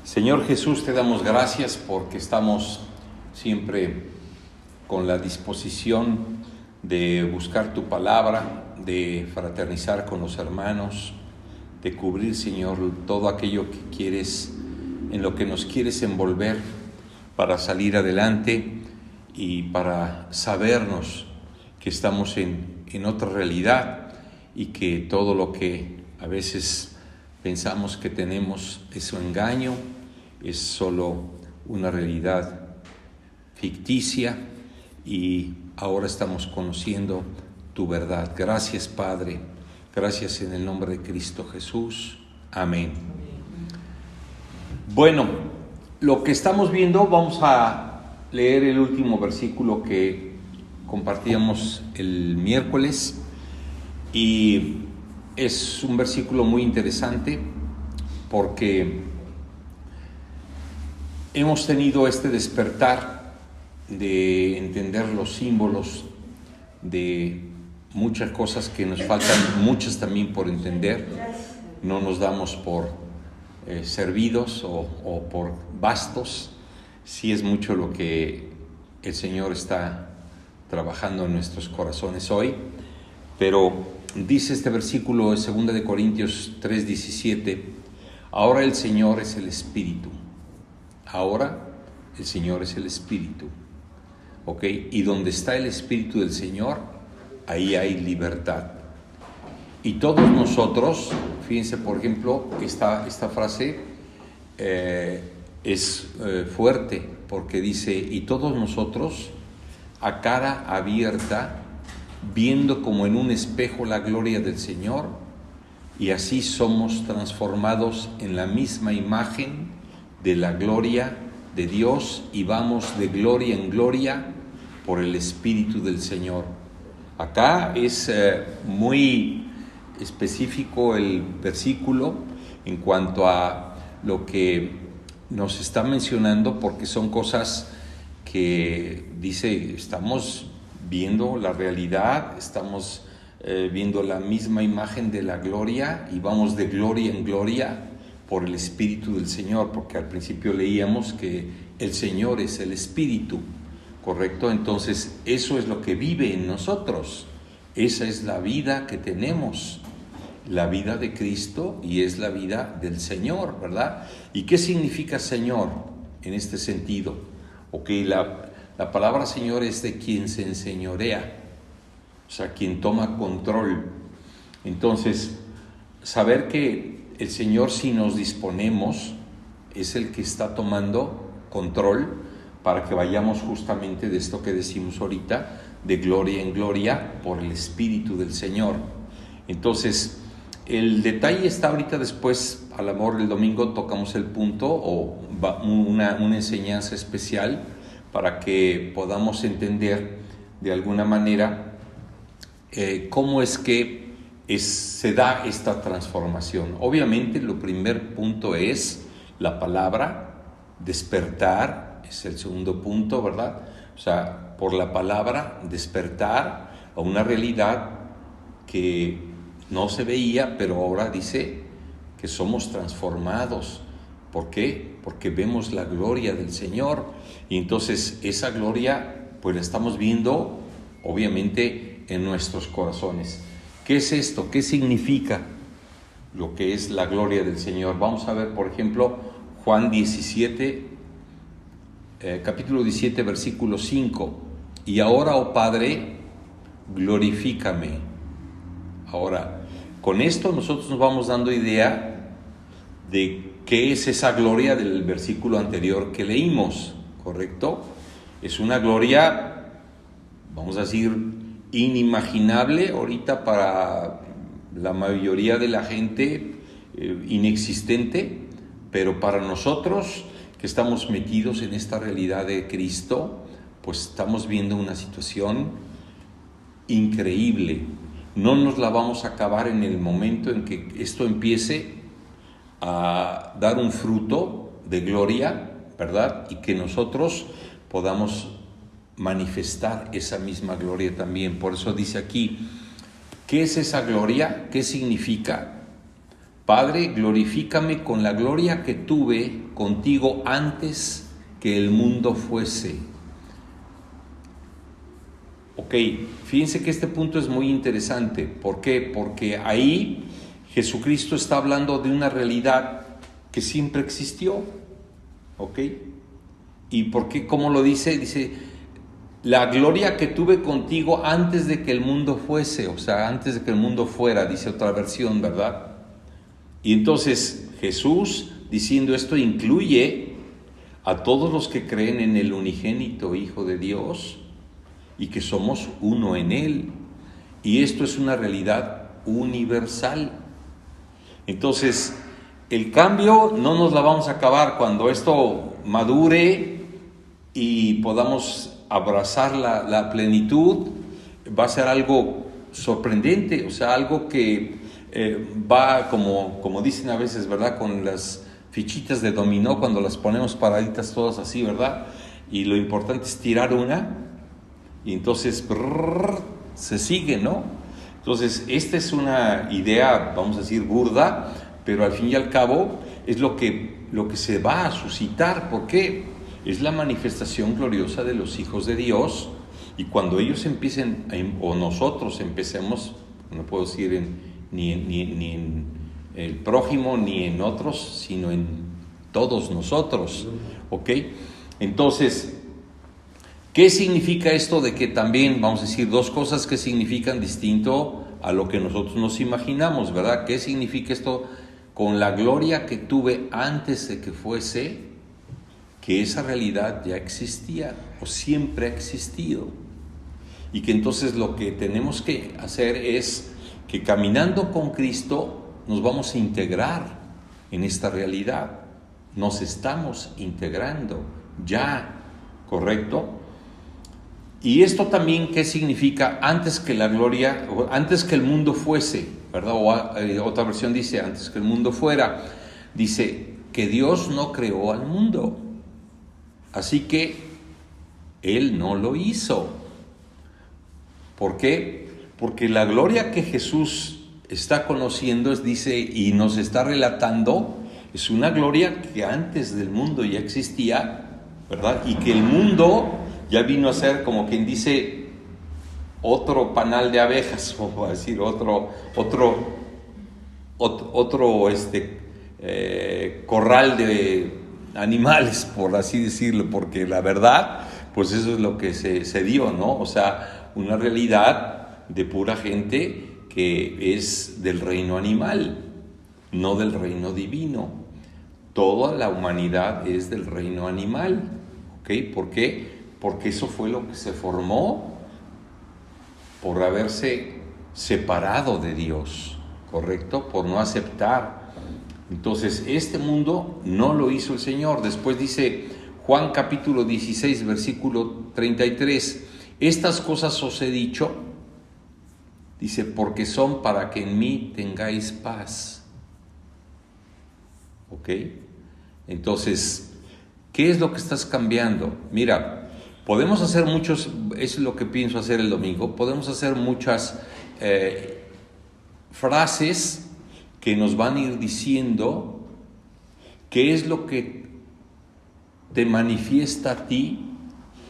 Señor Jesús, te damos gracias porque estamos siempre con la disposición de buscar tu palabra, de fraternizar con los hermanos, de cubrir, Señor, todo aquello que quieres, en lo que nos quieres envolver para salir adelante y para sabernos que estamos en otra realidad y que todo lo que a veces pensamos que tenemos es un engaño, es solo una realidad ficticia y ahora estamos conociendo tu verdad. Gracias, Padre. Gracias en el nombre de Cristo Jesús. Amén. Bueno, lo que estamos viendo, vamos a leer el último versículo que compartíamos el miércoles y es un versículo muy interesante porque hemos tenido este despertar de entender los símbolos de muchas cosas que nos faltan, muchas también por entender. No nos damos por servidos o por bastos. Sí es mucho lo que el Señor está trabajando en nuestros corazones hoy, pero dice este versículo de 2 de Corintios 3:17, ahora el Señor es el Espíritu. Ahora el Señor es el Espíritu. ¿Ok? Y donde está el Espíritu del Señor, ahí hay libertad. Y todos nosotros, fíjense por ejemplo, esta frase es fuerte porque dice, y todos nosotros a cara abierta, viendo como en un espejo la gloria del Señor, y así somos transformados en la misma imagen de la gloria de Dios y vamos de gloria en gloria por el Espíritu del Señor. Acá es muy específico el versículo en cuanto a lo que nos está mencionando, porque son cosas que dice, estamos viendo la realidad, estamos viendo la misma imagen de la gloria y vamos de gloria en gloria por el Espíritu del Señor, porque al principio leíamos que el Señor es el Espíritu, ¿correcto? Entonces eso es lo que vive en nosotros, esa es la vida que tenemos, la vida de Cristo y es la vida del Señor, ¿verdad? ¿Y qué significa Señor en este sentido? Ok, la palabra Señor es de quien se enseñorea, o sea, quien toma control. Entonces, saber que el Señor, si nos disponemos, es el que está tomando control para que vayamos justamente de esto que decimos ahorita, de gloria en gloria por el Espíritu del Señor. Entonces, el detalle está ahorita después, a lo mejor el domingo tocamos el punto o una enseñanza especial para que podamos entender de alguna manera cómo es que se da esta transformación. Obviamente, el primer punto es la palabra, despertar, es el segundo punto, ¿verdad? O sea, por la palabra, despertar a una realidad que no se veía, pero ahora dice que somos transformados. ¿Por qué? Porque vemos la gloria del Señor. Y entonces esa gloria, pues la estamos viendo, obviamente, en nuestros corazones. ¿Qué es esto? ¿Qué significa lo que es la gloria del Señor? Vamos a ver, por ejemplo, Juan 17, capítulo 17, versículo 5. Y ahora, oh Padre, glorifícame. Ahora, con esto nosotros nos vamos dando idea de qué es esa gloria del versículo anterior que leímos, ¿correcto? Es una gloria, vamos a decir, inimaginable ahorita para la mayoría de la gente, inexistente, pero para nosotros que estamos metidos en esta realidad de Cristo, pues estamos viendo una situación increíble. No nos la vamos a acabar en el momento en que esto empiece a dar un fruto de gloria, ¿verdad? Y que nosotros podamos manifestar esa misma gloria también. Por eso dice aquí, ¿qué es esa gloria? ¿Qué significa? Padre, glorifícame con la gloria que tuve contigo antes que el mundo fuese. Ok, fíjense que este punto es muy interesante. ¿Por qué? Porque ahí Jesucristo está hablando de una realidad que siempre existió. ¿Ok? ¿Y por qué? ¿Cómo lo dice? Dice, la gloria que tuve contigo antes de que el mundo fuese, o sea, antes de que el mundo fuera, dice otra versión, ¿verdad? Y entonces Jesús, diciendo esto, incluye a todos los que creen en el unigénito Hijo de Dios y que somos uno en Él. Y esto es una realidad universal. Entonces, el cambio no nos la vamos a acabar cuando esto madure y podamos abrazar la plenitud. Va a ser algo sorprendente, o sea, algo que va como dicen a veces, ¿verdad? Con las fichitas de dominó, cuando las ponemos paraditas todas así, ¿verdad? Y lo importante es tirar una y entonces se sigue, ¿no? Entonces, esta es una idea, vamos a decir, burda, pero al fin y al cabo es lo que se va a suscitar. ¿Por qué? Es la manifestación gloriosa de los hijos de Dios, y cuando ellos empiecen, o nosotros empecemos, no puedo decir ni en el prójimo ni en otros, sino en todos nosotros, ¿ok? Entonces, ¿qué significa esto de que también, vamos a decir, dos cosas que significan distinto a lo que nosotros nos imaginamos, ¿verdad? ¿Qué significa esto? Con la gloria que tuve antes de que fuese, que esa realidad ya existía o siempre ha existido. Y que entonces lo que tenemos que hacer es que caminando con Cristo nos vamos a integrar en esta realidad. Nos estamos integrando ya, ¿correcto? Y esto también, ¿qué significa? Antes que la gloria, antes que el mundo fuese, ¿verdad? O otra versión dice, antes que el mundo fuera, dice que Dios no creó al mundo, así que Él no lo hizo. ¿Por qué? Porque la gloria que Jesús está conociendo, dice, y nos está relatando, es una gloria que antes del mundo ya existía, ¿verdad? Y que el mundo ya vino a ser, como quien dice, otro panal de abejas, o a decir, otro corral de animales, por así decirlo, porque la verdad, pues eso es lo que se dio, ¿no? O sea, una realidad de pura gente que es del reino animal, no del reino divino. Toda la humanidad es del reino animal, ¿ok? ¿Por qué? Porque eso fue lo que se formó por haberse separado de Dios, ¿correcto? Por no aceptar. Entonces, este mundo no lo hizo el Señor. Después dice Juan capítulo 16, versículo 33, estas cosas os he dicho, dice, porque son para que en mí tengáis paz. ¿Ok? Entonces, ¿qué es lo que estás cambiando? Mira, podemos hacer muchos, es lo que pienso hacer el domingo, podemos hacer muchas frases que nos van a ir diciendo qué es lo que te manifiesta a ti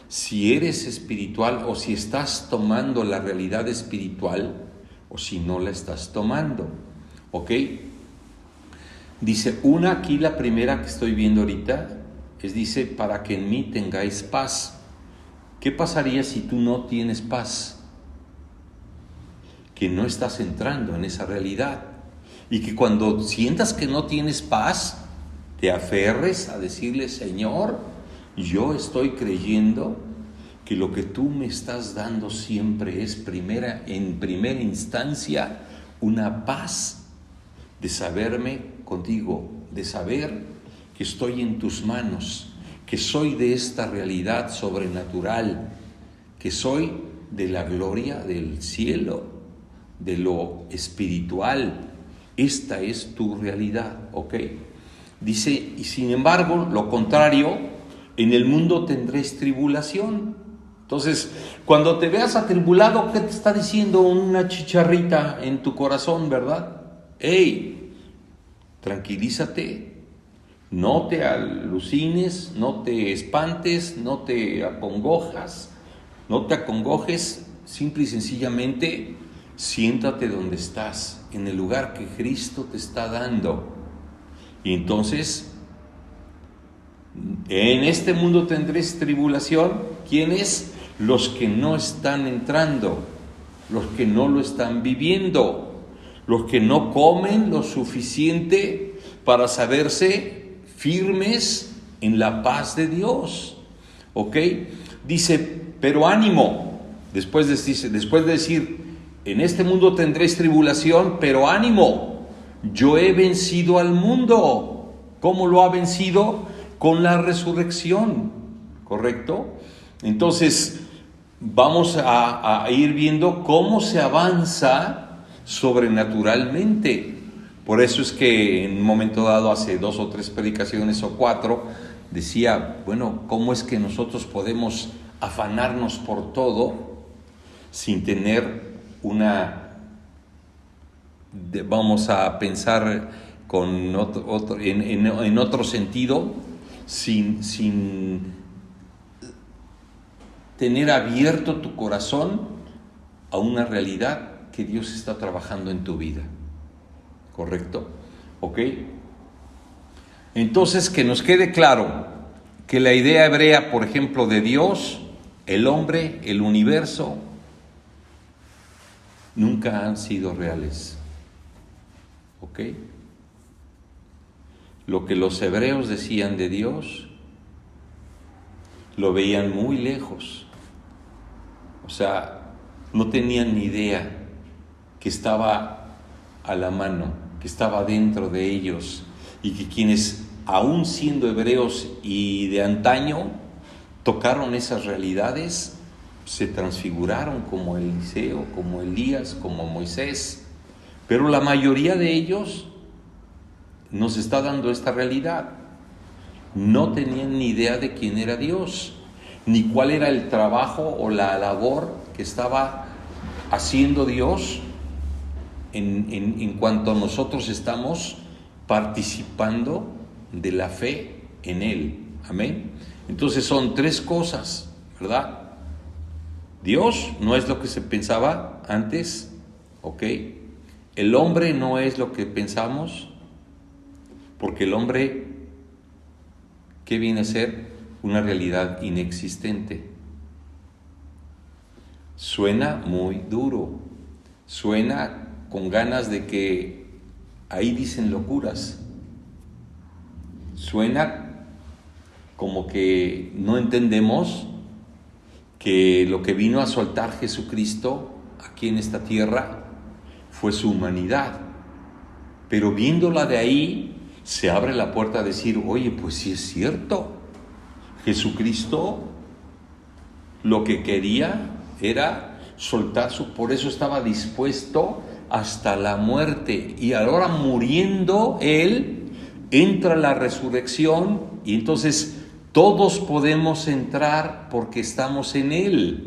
si eres espiritual o si estás tomando la realidad espiritual o si no la estás tomando, ¿ok? Dice, aquí la primera que estoy viendo ahorita, dice, para que en mí tengáis paz. ¿Qué pasaría si tú no tienes paz? Que no estás entrando en esa realidad. Y que cuando sientas que no tienes paz, te aferres a decirle, Señor, yo estoy creyendo que lo que tú me estás dando siempre es en primera instancia una paz de saberme contigo, de saber que estoy en tus manos, que soy de esta realidad sobrenatural, que soy de la gloria del cielo, de lo espiritual. Esta es tu realidad, ¿ok? Dice, y sin embargo, lo contrario, en el mundo tendréis tribulación. Entonces, cuando te veas atribulado, ¿qué te está diciendo una chicharrita en tu corazón, verdad? ¡Ey! tranquilízate, no te alucines, no te espantes, no te acongojes, simple y sencillamente siéntate donde estás, en el lugar que Cristo te está dando. Y entonces, en este mundo tendréis tribulación. ¿Quiénes? Los que no están entrando, los que no lo están viviendo, los que no comen lo suficiente para saberse firmes en la paz de Dios. ¿Ok? Dice, pero ánimo. Después de decir, en este mundo tendréis tribulación, pero ánimo. Yo he vencido al mundo. ¿Cómo lo ha vencido? Con la resurrección. ¿Correcto? Entonces, vamos a ir viendo cómo se avanza sobrenaturalmente. Por eso es que en un momento dado, hace 2 o 3 predicaciones o 4, decía, bueno, ¿cómo es que nosotros podemos afanarnos por todo sin tener vamos a pensar con en otro sentido, sin tener abierto tu corazón a una realidad que Dios está trabajando en tu vida? ¿Correcto? ¿Ok? Entonces, que nos quede claro que la idea hebrea, por ejemplo, de Dios, el hombre, el universo, nunca han sido reales. ¿Ok? Lo que los hebreos decían de Dios, lo veían muy lejos. O sea, no tenían ni idea que estaba a la mano, que estaba dentro de ellos, y que quienes, aún siendo hebreos y de antaño, tocaron esas realidades, se transfiguraron como Eliseo, como Elías, como Moisés. Pero la mayoría de ellos nos está dando esta realidad. No tenían ni idea de quién era Dios, ni cuál era el trabajo o la labor que estaba haciendo Dios en cuanto nosotros estamos participando de la fe en Él. Amén. Entonces son 3 cosas, ¿verdad? Dios no es lo que se pensaba antes, ¿ok? El hombre no es lo que pensamos, porque el hombre, ¿qué viene a ser? Una realidad inexistente. Suena muy duro, suena con ganas de que ahí dicen locuras, suena como que no entendemos que lo que vino a soltar Jesucristo aquí en esta tierra fue su humanidad. Pero viéndola de ahí, se abre la puerta a decir, oye, pues sí es cierto, Jesucristo lo que quería era soltar por eso estaba dispuesto hasta la muerte, y ahora muriendo Él, entra la resurrección, y entonces todos podemos entrar porque estamos en Él.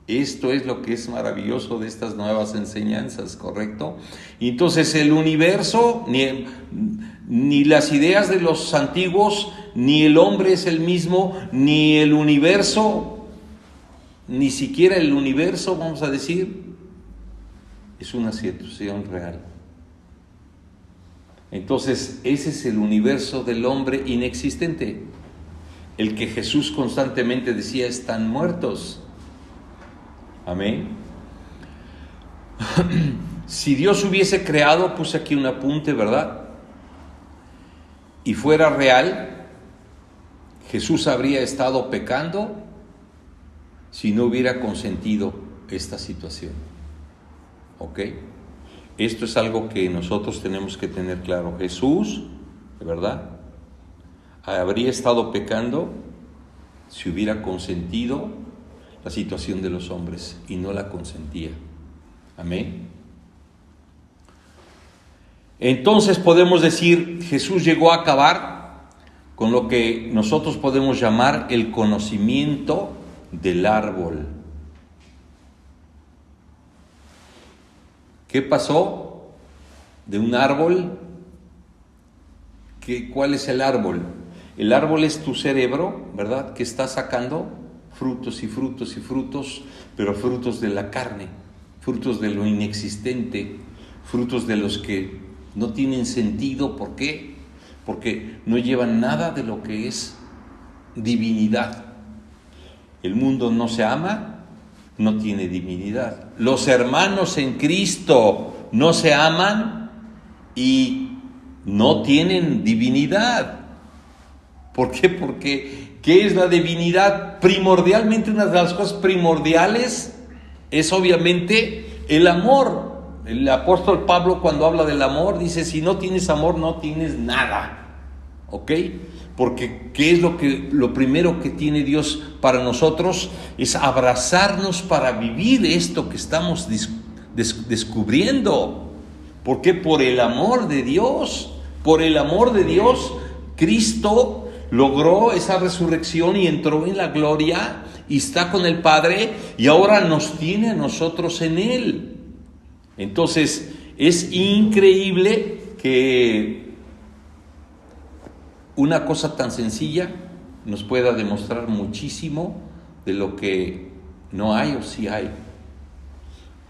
Esto es lo que es maravilloso de estas nuevas enseñanzas, ¿correcto? Y entonces el universo, ni las ideas de los antiguos, ni el hombre es el mismo, ni el universo, ni siquiera el universo, vamos a decir, es una situación real. Entonces, ese es el universo del hombre inexistente, el que Jesús constantemente decía, están muertos. Amén. Si Dios hubiese creado, puse aquí un apunte, ¿verdad? Y fuera real, Jesús habría estado pecando si no hubiera consentido esta situación. ¿Ok? Esto es algo que nosotros tenemos que tener claro. Jesús, ¿verdad?, habría estado pecando si hubiera consentido la situación de los hombres, y no la consentía. Amén. Entonces podemos decir, Jesús llegó a acabar con lo que nosotros podemos llamar el conocimiento del árbol. ¿Qué pasó? De un árbol ¿cuál es el árbol? El árbol es tu cerebro, ¿verdad? Que está sacando frutos y frutos y frutos, pero frutos de la carne, frutos de lo inexistente, frutos de los que no tienen sentido. ¿Por qué? Porque no llevan nada de lo que es divinidad. El mundo no se ama, no tiene divinidad. Los hermanos en Cristo no se aman y no tienen divinidad. ¿Por qué? Porque ¿qué es la divinidad? Primordialmente, una de las cosas primordiales es obviamente el amor. El apóstol Pablo, cuando habla del amor, dice: si no tienes amor, no tienes nada. ¿Ok? Porque ¿qué es lo primero que tiene Dios para nosotros? Es abrazarnos para vivir esto que estamos descubriendo. ¿Por qué? Por el amor de Dios. Por el amor de Dios, Cristo logró esa resurrección y entró en la gloria y está con el Padre y ahora nos tiene a nosotros en Él. Entonces, es increíble que una cosa tan sencilla nos pueda demostrar muchísimo de lo que no hay o sí hay.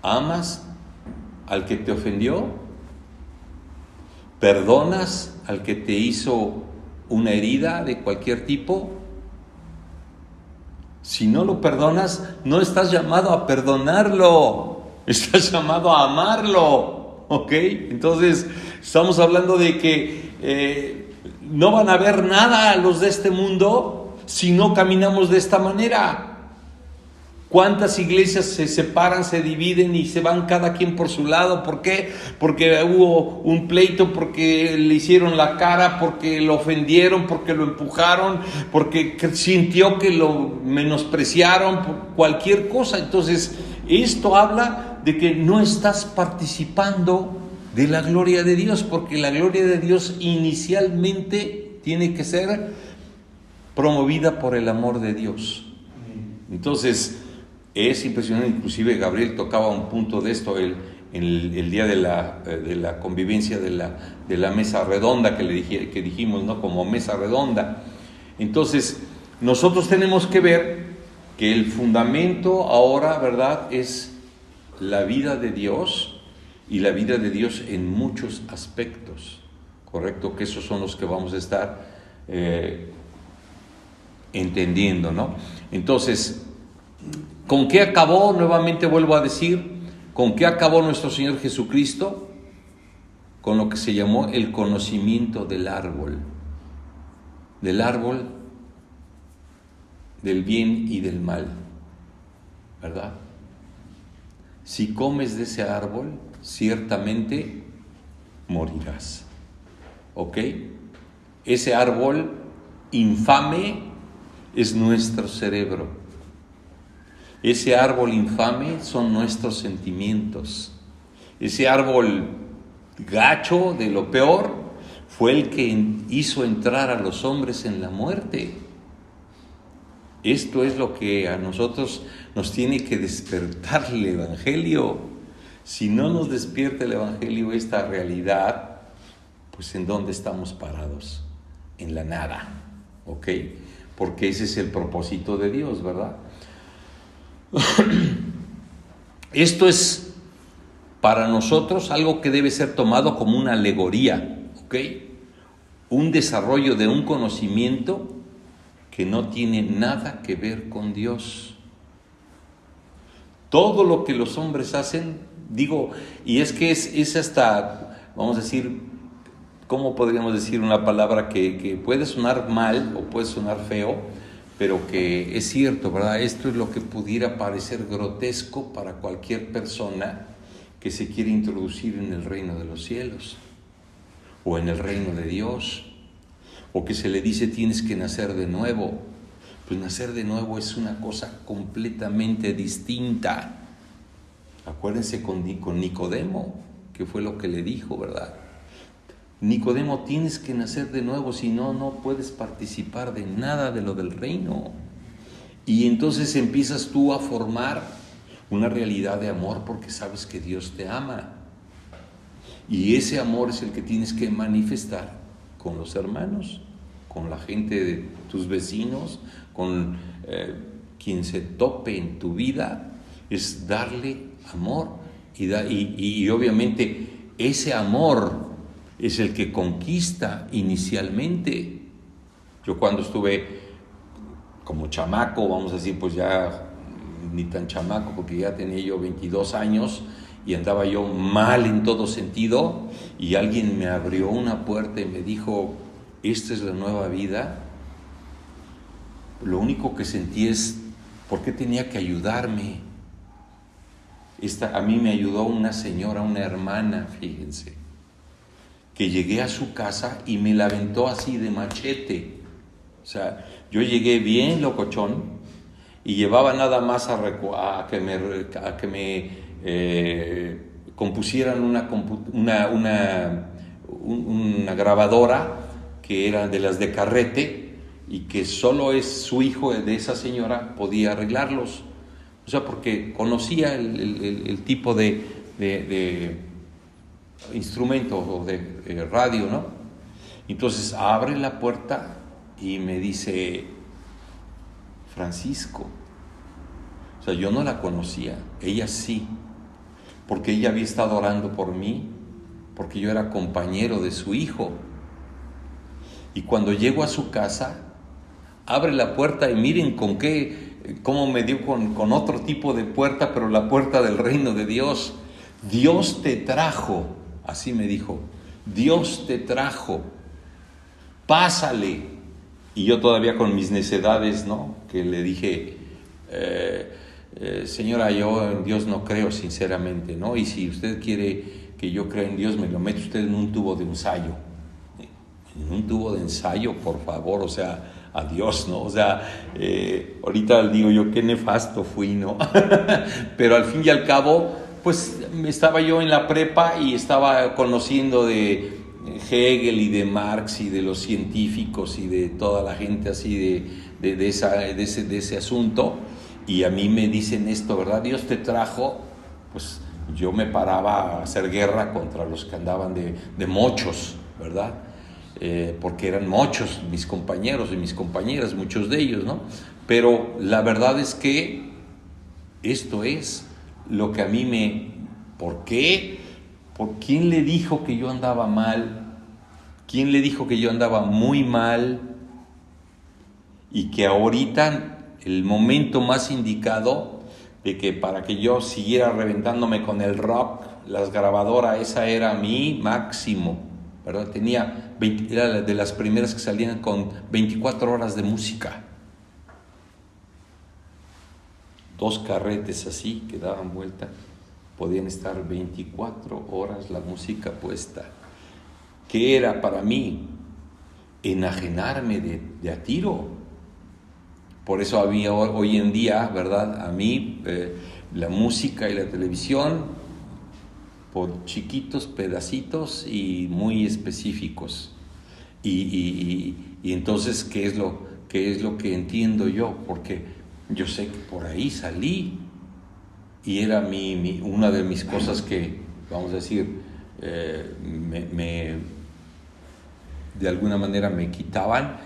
¿Amas al que te ofendió? ¿Perdonas al que te hizo una herida de cualquier tipo? Si no lo perdonas, no estás llamado a perdonarlo, estás llamado a amarlo, ¿ok? Entonces, estamos hablando de que no van a ver nada los de este mundo si no caminamos de esta manera. ¿Cuántas iglesias se separan, se dividen y se van cada quien por su lado? ¿Por qué? Porque hubo un pleito, porque le hicieron la cara, porque lo ofendieron, porque lo empujaron, porque sintió que lo menospreciaron, por cualquier cosa. Entonces, esto habla de que no estás participando de la gloria de Dios, porque la gloria de Dios inicialmente tiene que ser promovida por el amor de Dios. Entonces, es impresionante. Inclusive Gabriel tocaba un punto de esto el día de la convivencia de la mesa redonda que dijimos, ¿no? Como mesa redonda. Entonces, nosotros tenemos que ver que el fundamento ahora, ¿verdad?, es la vida de Dios, y la vida de Dios en muchos aspectos, ¿correcto? Que esos son los que vamos a estar entendiendo, ¿no? Entonces, ¿con qué acabó? Nuevamente vuelvo a decir, ¿con qué acabó nuestro Señor Jesucristo? Con lo que se llamó el conocimiento del árbol del bien y del mal, ¿verdad? Si comes de ese árbol, ciertamente morirás, ¿ok? Ese árbol infame es nuestro cerebro. Ese árbol infame son nuestros sentimientos. Ese árbol gacho, de lo peor, fue el que hizo entrar a los hombres en la muerte. Esto es lo que a nosotros nos tiene que despertar el Evangelio. Si no nos despierta el Evangelio, esta realidad, pues ¿en dónde estamos parados? En la nada, ¿ok? Porque ese es el propósito de Dios, ¿verdad? Esto es para nosotros algo que debe ser tomado como una alegoría, ¿ok? Un desarrollo de un conocimiento que no tiene nada que ver con Dios. Todo lo que los hombres hacen, y es que es hasta, vamos a decir, ¿cómo podríamos decir una palabra que puede sonar mal o puede sonar feo, pero que es cierto, ¿verdad? Esto es lo que pudiera parecer grotesco para cualquier persona que se quiere introducir en el reino de los cielos o en el reino de Dios, o que se le dice tienes que nacer de nuevo. Pues nacer de nuevo es una cosa completamente distinta. Acuérdense con Nicodemo, que fue lo que le dijo, ¿verdad? Nicodemo, tienes que nacer de nuevo, si no, no puedes participar de nada de lo del reino. Y entonces empiezas tú a formar una realidad de amor porque sabes que Dios te ama. Y ese amor es el que tienes que manifestar con los hermanos, con la gente de tus vecinos, con quien se tope en tu vida, es darle amor y obviamente ese amor es el que conquista inicialmente. Yo cuando estuve como chamaco, vamos a decir, pues ya ni tan chamaco, porque ya tenía yo 22 años y andaba yo mal en todo sentido, y alguien me abrió una puerta y me dijo, esta es la nueva vida. Lo único que sentí es, ¿por qué tenía que ayudarme? A mí me ayudó una señora, una hermana, fíjense, que llegué a su casa y me la aventó así de machete. O sea, yo llegué bien locochón y llevaba nada más a que me compusieran una grabadora que era de las de carrete y que solo su hijo de esa señora podía arreglarlos. O sea, porque conocía el tipo de instrumento o de radio, ¿no? Entonces abre la puerta y me dice, Francisco. O sea, yo no la conocía, ella sí, porque ella había estado orando por mí, porque yo era compañero de su hijo. Y cuando llego a su casa, abre la puerta y miren cómo me dio con otro tipo de puerta, pero la puerta del reino de Dios. Dios te trajo, así me dijo, Dios te trajo, pásale. Y yo todavía con mis necedades, ¿no? Que le dije, señora, yo en Dios no creo sinceramente, ¿no? Y si usted quiere que yo crea en Dios, me lo mete usted en un tubo de ensayo. En un tubo de ensayo, por favor, o sea, adiós, ¿no? O sea, ahorita digo yo, qué nefasto fui, ¿no? Pero al fin y al cabo, pues estaba yo en la prepa y estaba conociendo de Hegel y de Marx y de los científicos y de toda la gente así de ese asunto, y a mí me dicen esto, ¿verdad? Dios te trajo, pues yo me paraba a hacer guerra contra los que andaban de mochos, ¿verdad? Porque eran mochos mis compañeros y mis compañeras, muchos de ellos, ¿no? Pero la verdad es que esto es lo que a mí ¿por qué? ¿Por quién le dijo que yo andaba mal? ¿Quién le dijo que yo andaba muy mal? Y que ahorita el momento más indicado de que para que yo siguiera reventándome con el rock, las grabadoras, esa era mi máximo, ¿verdad? Era de las primeras que salían con 24 horas de música. 2 carretes así que daban vuelta. Podían estar 24 horas la música puesta. ¿Qué era para mí? Enajenarme de a tiro. Por eso había hoy en día, ¿verdad? A mí la música y la televisión por chiquitos pedacitos y muy específicos. Y entonces, ¿qué es lo que entiendo yo? Porque yo sé que por ahí salí. Y era una de mis cosas que, vamos a decir, de alguna manera me quitaban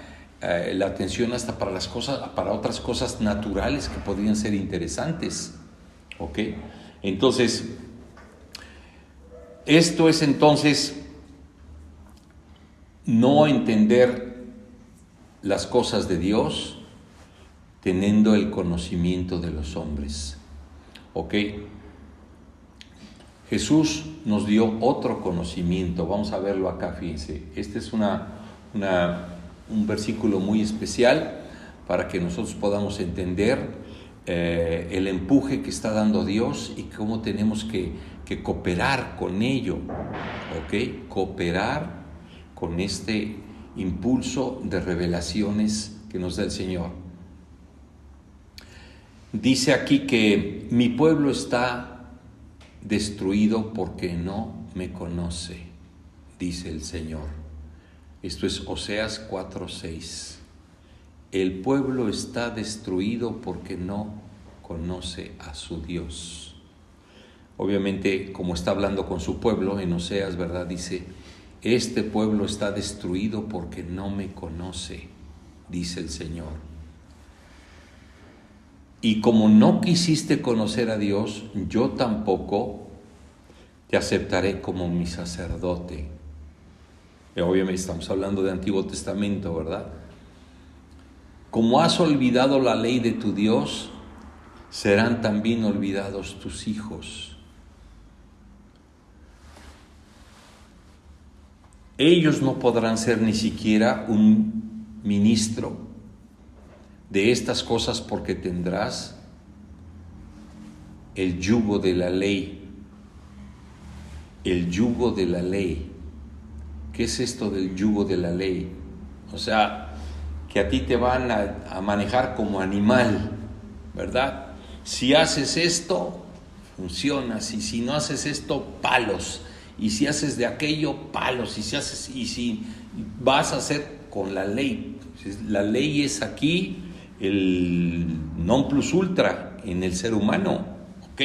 la atención hasta para otras cosas naturales que podrían ser interesantes. ¿Ok? Entonces, esto es entonces no entender las cosas de Dios teniendo el conocimiento de los hombres. ¿Ok? Jesús nos dio otro conocimiento. Vamos a verlo acá, fíjense. Este es un versículo muy especial para que nosotros podamos entender el empuje que está dando Dios y cómo tenemos que cooperar con ello. ¿Ok? Cooperar con este impulso de revelaciones que nos da el Señor. Dice aquí que mi pueblo está destruido porque no me conoce, dice el Señor. Esto es Oseas 4:6. El pueblo está destruido porque no conoce a su Dios. Obviamente, como está hablando con su pueblo en Oseas, ¿verdad? Dice, este pueblo está destruido porque no me conoce, dice el Señor. Y como no quisiste conocer a Dios, yo tampoco te aceptaré como mi sacerdote. Y obviamente estamos hablando de Antiguo Testamento, ¿verdad? Como has olvidado la ley de tu Dios, serán también olvidados tus hijos. Ellos no podrán ser ni siquiera un ministro de estas cosas porque tendrás el yugo de la ley. El yugo de la ley. ¿Qué es esto del yugo de la ley? O sea, que a ti te van a manejar como animal, ¿verdad? Si haces esto, funcionas, y si no haces esto, palos, y si haces de aquello, palos, y si vas a hacer con la ley. La ley es aquí el non plus ultra en el ser humano, ¿ok?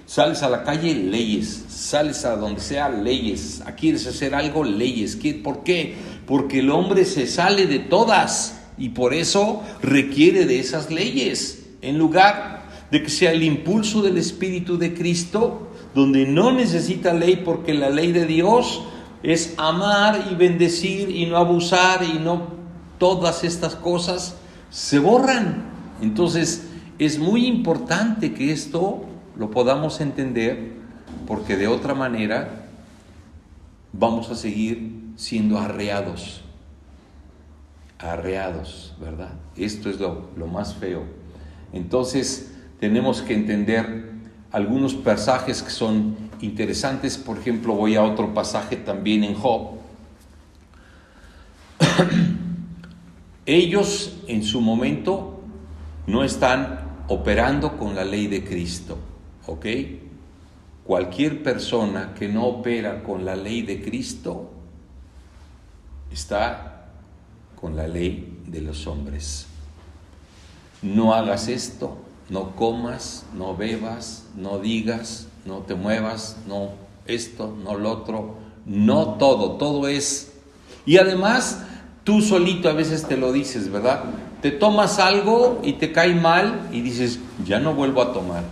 Sales a la calle, leyes. Sales a donde sea, leyes. ¿Quieres hacer algo? Leyes. ¿Por qué? Porque el hombre se sale de todas y por eso requiere de esas leyes. En lugar de que sea el impulso del Espíritu de Cristo, donde no necesita ley porque la ley de Dios es amar y bendecir y no abusar y no todas estas cosas se borran. Entonces es muy importante que esto lo podamos entender, porque de otra manera vamos a seguir siendo arreados, ¿verdad? Esto es lo más feo. Entonces tenemos que entender algunos pasajes que son interesantes. Por ejemplo, voy a otro pasaje también en Job. Ellos en su momento no están operando con la ley de Cristo, ¿ok? Cualquier persona que no opera con la ley de Cristo está con la ley de los hombres. No hagas esto, no comas, no bebas, no digas, no te muevas, no esto, no lo otro, no todo es. Y además, tú solito a veces te lo dices, ¿verdad? Te tomas algo y te cae mal y dices, ya no vuelvo a tomar.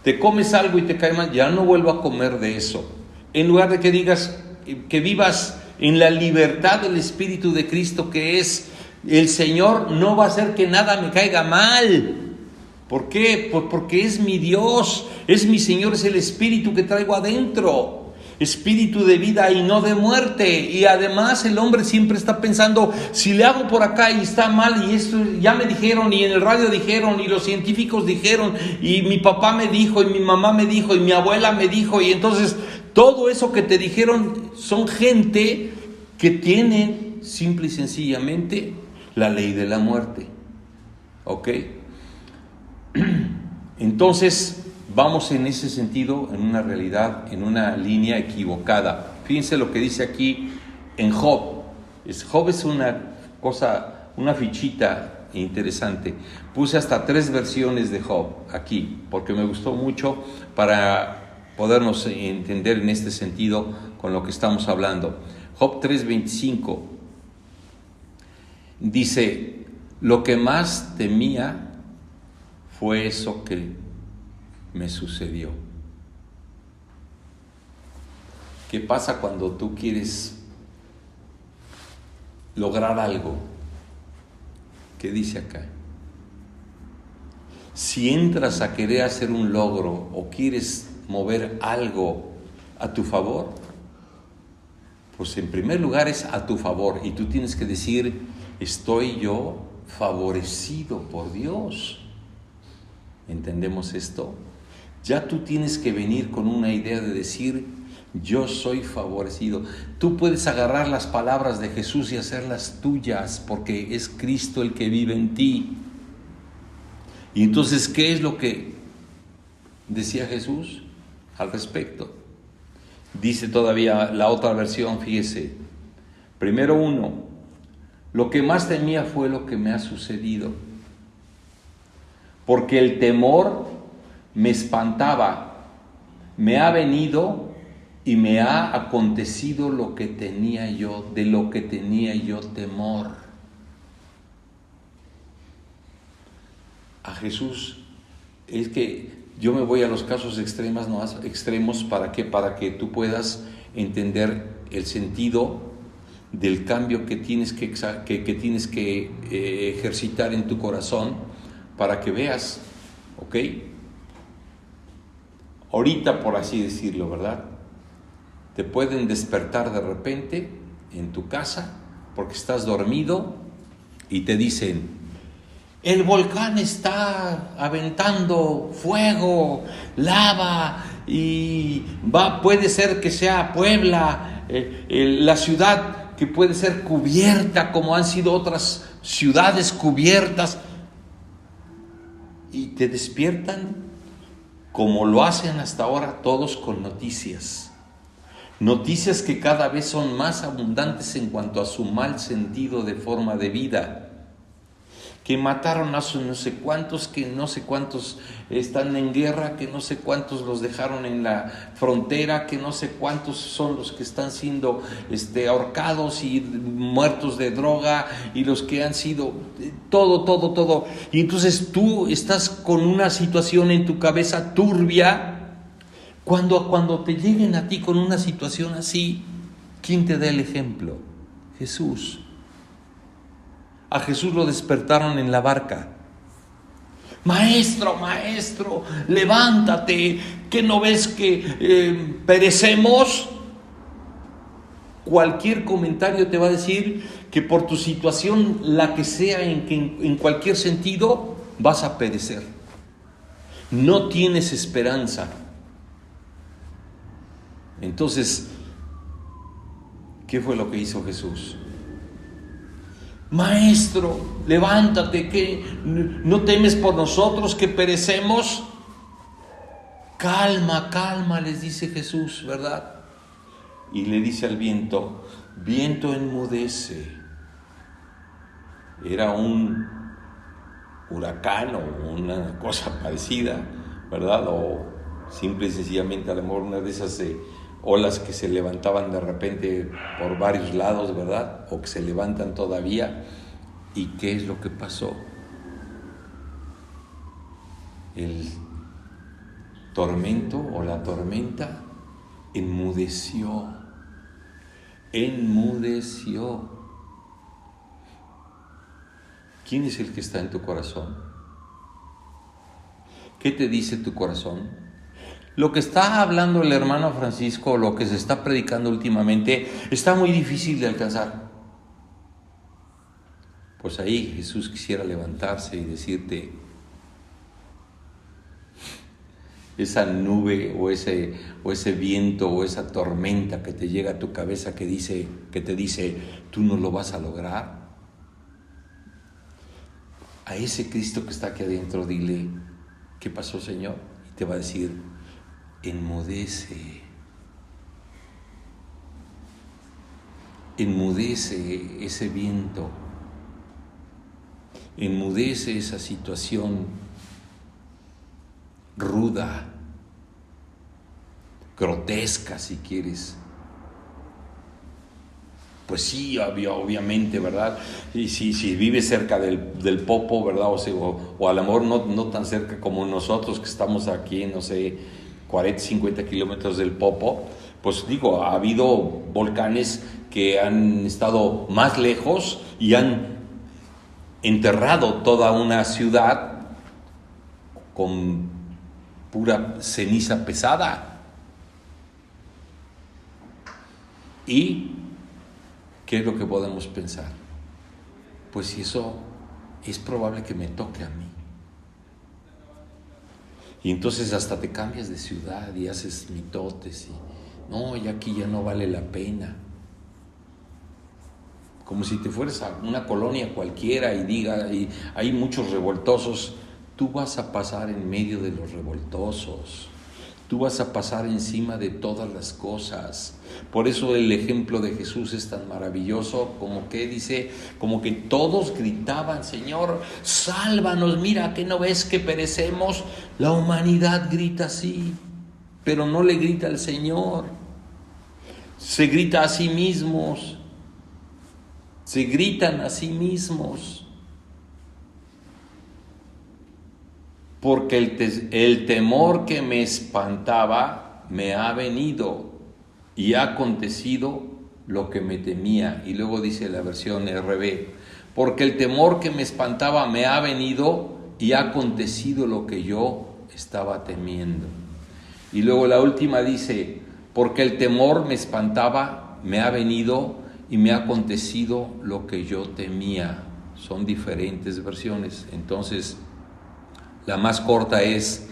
Te comes algo y te cae mal, ya no vuelvo a comer de eso. En lugar de que digas, que vivas en la libertad del Espíritu de Cristo, que es el Señor, no va a hacer que nada me caiga mal. ¿Por qué? Porque es mi Dios, es mi Señor, es el Espíritu que traigo adentro. Espíritu de vida y no de muerte. Y además el hombre siempre está pensando, si le hago por acá y está mal, y esto ya me dijeron, y en el radio dijeron, y los científicos dijeron, y mi papá me dijo, y mi mamá me dijo, y mi abuela me dijo, y entonces todo eso que te dijeron son gente que tienen simple y sencillamente la ley de la muerte, ¿ok? Entonces vamos en ese sentido, en una realidad, en una línea equivocada. Fíjense lo que dice aquí en Job. Job es una cosa, una fichita interesante. Puse hasta 3 versiones de Job aquí, porque me gustó mucho para podernos entender en este sentido con lo que estamos hablando. Job 3:25 dice, lo que más temía fue eso que me sucedió. ¿Qué pasa cuando tú quieres lograr algo? ¿Qué dice acá? Si entras a querer hacer un logro o quieres mover algo a tu favor, pues en primer lugar es a tu favor y tú tienes que decir, estoy yo favorecido por Dios. ¿Entendemos esto? Ya tú tienes que venir con una idea de decir, yo soy favorecido. Tú puedes agarrar las palabras de Jesús y hacerlas tuyas, porque es Cristo el que vive en ti. Y entonces, ¿qué es lo que decía Jesús al respecto? Dice todavía la otra versión, fíjese. Primero 1, lo que más temía fue lo que me ha sucedido, porque el temor me espantaba, me ha venido y me ha acontecido lo que tenía yo, de lo que tenía yo temor. A Jesús, es que yo me voy a los casos extremos, ¿para qué? Para que tú puedas entender el sentido del cambio que tienes que ejercitar en tu corazón, para que veas, ¿ok? Ahorita, por así decirlo, ¿verdad? Te pueden despertar de repente en tu casa porque estás dormido y te dicen: el volcán está aventando fuego, lava, y puede ser que sea Puebla, la ciudad que puede ser cubierta como han sido otras ciudades cubiertas, y te despiertan como lo hacen hasta ahora todos con noticias que cada vez son más abundantes en cuanto a su mal sentido de forma de vida. Que mataron a no sé cuántos, que no sé cuántos están en guerra, que no sé cuántos los dejaron en la frontera, que no sé cuántos son los que están siendo ahorcados y muertos de droga, y los que han sido todo. Y entonces tú estás con una situación en tu cabeza turbia. Cuando te lleguen a ti con una situación así, ¿quién te da el ejemplo? Jesús. A Jesús lo despertaron en la barca. Maestro, levántate, ¿qué no ves que perecemos? Cualquier comentario te va a decir que por tu situación, la que sea, en cualquier sentido, vas a perecer. No tienes esperanza. Entonces, ¿qué fue lo que hizo Jesús? Maestro, levántate, que no temes por nosotros que perecemos. Calma, les dice Jesús, ¿verdad? Y le dice al viento: viento, enmudece. Era un huracán o una cosa parecida, ¿verdad? O simple y sencillamente a lo mejor una de esas olas que se levantaban de repente por varios lados, ¿verdad? O que se levantan todavía. ¿Y qué es lo que pasó? El tormento o la tormenta enmudeció. ¿Quién es el que está en tu corazón? ¿Qué te dice tu corazón? Lo que está hablando el hermano Francisco, lo que se está predicando últimamente, está muy difícil de alcanzar. Pues ahí Jesús quisiera levantarse y decirte: esa nube o ese viento o esa tormenta que te llega a tu cabeza que te dice tú no lo vas a lograr, a ese Cristo que está aquí adentro dile: ¿qué pasó, Señor? Y te va a decir: enmudece ese viento, enmudece esa situación ruda, grotesca si quieres. Pues sí, obviamente, ¿verdad? Y si vives cerca del Popo, ¿verdad? O a lo mejor no tan cerca como nosotros que estamos aquí, no sé, 40, 50 kilómetros del Popo, pues digo, ha habido volcanes que han estado más lejos y han enterrado toda una ciudad con pura ceniza pesada. ¿Y qué es lo que podemos pensar? Pues si eso es probable que me toque a mí. Y entonces hasta te cambias de ciudad y haces mitotes y no, y aquí ya no vale la pena. Como si te fueras a una colonia cualquiera y hay muchos revoltosos. Tú vas a pasar en medio de los revoltosos. Tú vas a pasar encima de todas las cosas. Por eso el ejemplo de Jesús es tan maravilloso, como que todos gritaban: Señor, sálvanos, mira, ¿qué no ves que perecemos? La humanidad grita así, pero no le grita al Señor. Se grita a sí mismos, se gritan a sí mismos. Porque el temor que me espantaba me ha venido y ha acontecido lo que me temía. Y luego dice la versión RB, porque el temor que me espantaba me ha venido y ha acontecido lo que yo estaba temiendo. Y luego la última dice, porque el temor me espantaba, me ha venido y me ha acontecido lo que yo temía. Son diferentes versiones. Entonces, la más corta es,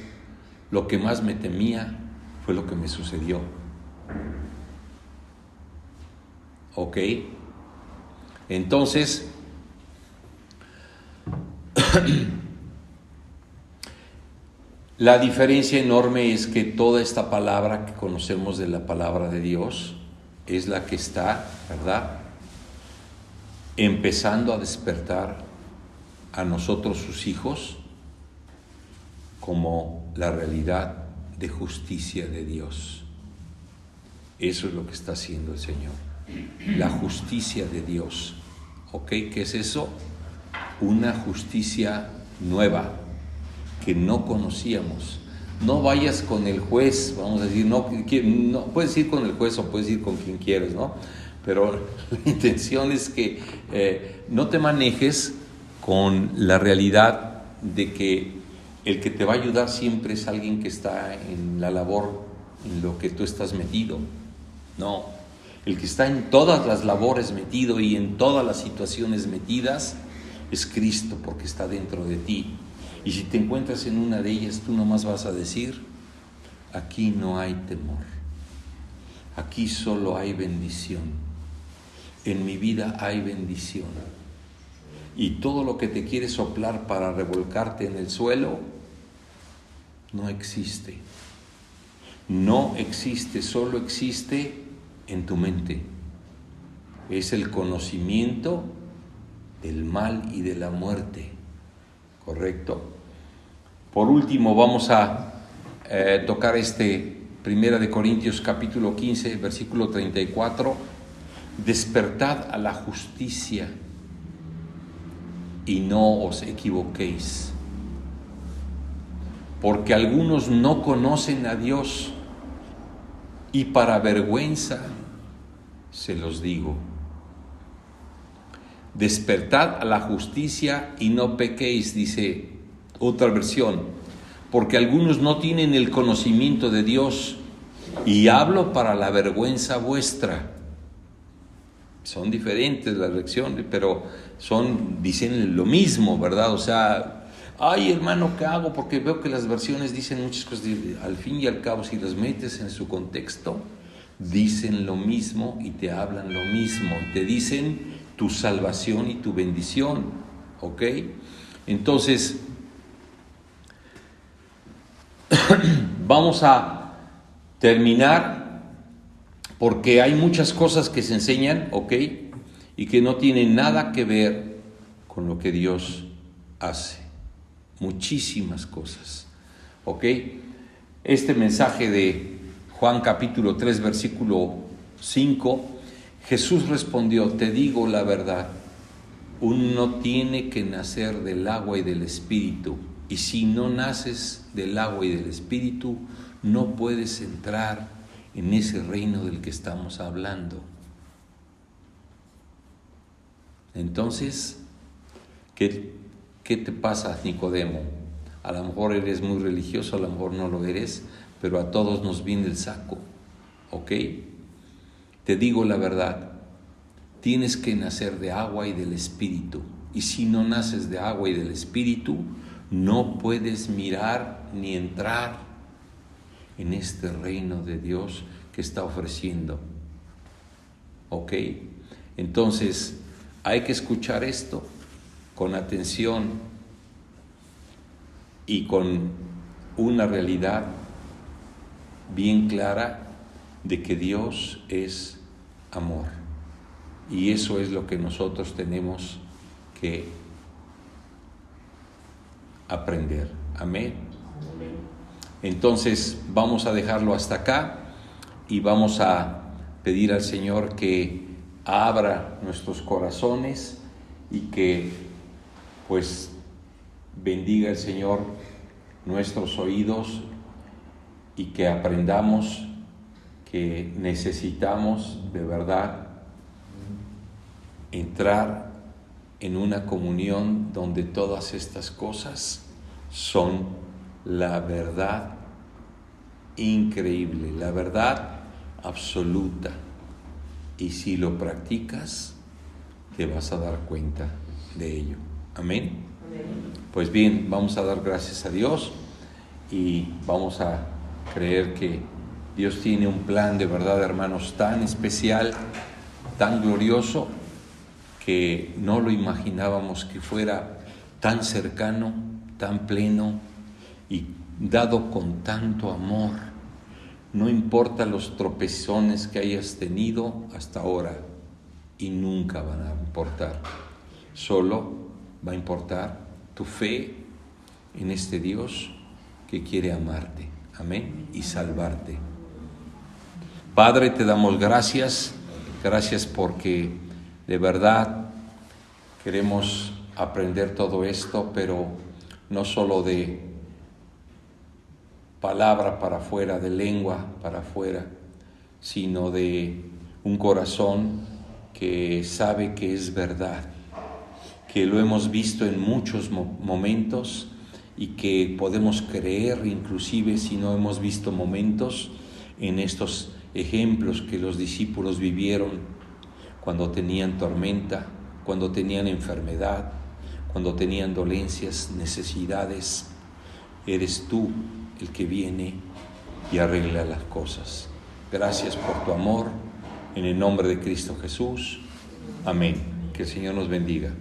lo que más me temía fue lo que me sucedió. ¿Ok? Entonces, la diferencia enorme es que toda esta palabra que conocemos de la palabra de Dios es la que está, ¿verdad?, empezando a despertar a nosotros, sus hijos, como la realidad de justicia de Dios. Eso es lo que está haciendo el Señor. La justicia de Dios. ¿Ok? ¿Qué es eso? Una justicia nueva que no conocíamos. No vayas con el juez, vamos a decir, no puedes ir con el juez o puedes ir con quien quieras, ¿no? Pero la intención es que no te manejes con la realidad de que el que te va a ayudar siempre es alguien que está en la labor, en lo que tú estás metido. No, el que está en todas las labores metido y en todas las situaciones metidas es Cristo, porque está dentro de ti. Y si te encuentras en una de ellas, tú nomás vas a decir, aquí no hay temor, aquí solo hay bendición, en mi vida hay bendición. Y todo lo que te quiere soplar para revolcarte en el suelo, no existe. No existe, solo existe en tu mente. Es el conocimiento del mal y de la muerte. ¿Correcto? Por último, vamos a tocar 1 de Corintios capítulo 15, versículo 34. Despertad a la justicia y no os equivoquéis, porque algunos no conocen a Dios, y para vergüenza se los digo. Despertad a la justicia y no pequéis, dice otra versión, porque algunos no tienen el conocimiento de Dios, y hablo para la vergüenza vuestra. Son diferentes las lecciones, pero dicen lo mismo, ¿verdad? O sea, ay, hermano, ¿qué hago? Porque veo que las versiones dicen muchas cosas. Al fin y al cabo, si las metes en su contexto, dicen lo mismo y te hablan lo mismo. Y te dicen tu salvación y tu bendición, ¿ok? Entonces, vamos a terminar, porque hay muchas cosas que se enseñan, ¿ok?, y que no tienen nada que ver con lo que Dios hace. Muchísimas cosas, ¿ok? Este mensaje de Juan capítulo 3, versículo 5, Jesús respondió, te digo la verdad, uno tiene que nacer del agua y del Espíritu, y si no naces del agua y del Espíritu, no puedes entrar en ese reino del que estamos hablando. Entonces, ¿qué te pasa, Nicodemo? A lo mejor eres muy religioso, a lo mejor no lo eres, pero a todos nos viene el saco, ¿ok? Te digo la verdad, tienes que nacer de agua y del Espíritu, y si no naces de agua y del Espíritu, no puedes mirar ni entrar en este reino de Dios que está ofreciendo. ¿Ok? Entonces, hay que escuchar esto con atención y con una realidad bien clara de que Dios es amor. Y eso es lo que nosotros tenemos que aprender. Amén. Entonces vamos a dejarlo hasta acá y vamos a pedir al Señor que abra nuestros corazones y que pues bendiga el Señor nuestros oídos y que aprendamos que necesitamos de verdad entrar en una comunión donde todas estas cosas son la verdad increíble, la verdad absoluta. Y si lo practicas, te vas a dar cuenta de ello. Amén. Pues bien, vamos a dar gracias a Dios y vamos a creer que Dios tiene un plan de verdad, hermanos, tan especial, tan glorioso, que no lo imaginábamos que fuera tan cercano, tan pleno y dado con tanto amor. No importa los tropezones que hayas tenido hasta ahora y nunca van a importar. Solo va a importar tu fe en este Dios que quiere amarte, amén, y salvarte. Padre, te damos gracias porque de verdad queremos aprender todo esto, pero no solo de palabra para afuera, de lengua para afuera, sino de un corazón que sabe que es verdad, que lo hemos visto en muchos momentos y que podemos creer, inclusive si no hemos visto momentos, en estos ejemplos que los discípulos vivieron cuando tenían tormenta, cuando tenían enfermedad, cuando tenían dolencias, necesidades. Eres tú el que viene y arregla las cosas. Gracias por tu amor, en el nombre de Cristo Jesús. Amén. Que el Señor nos bendiga.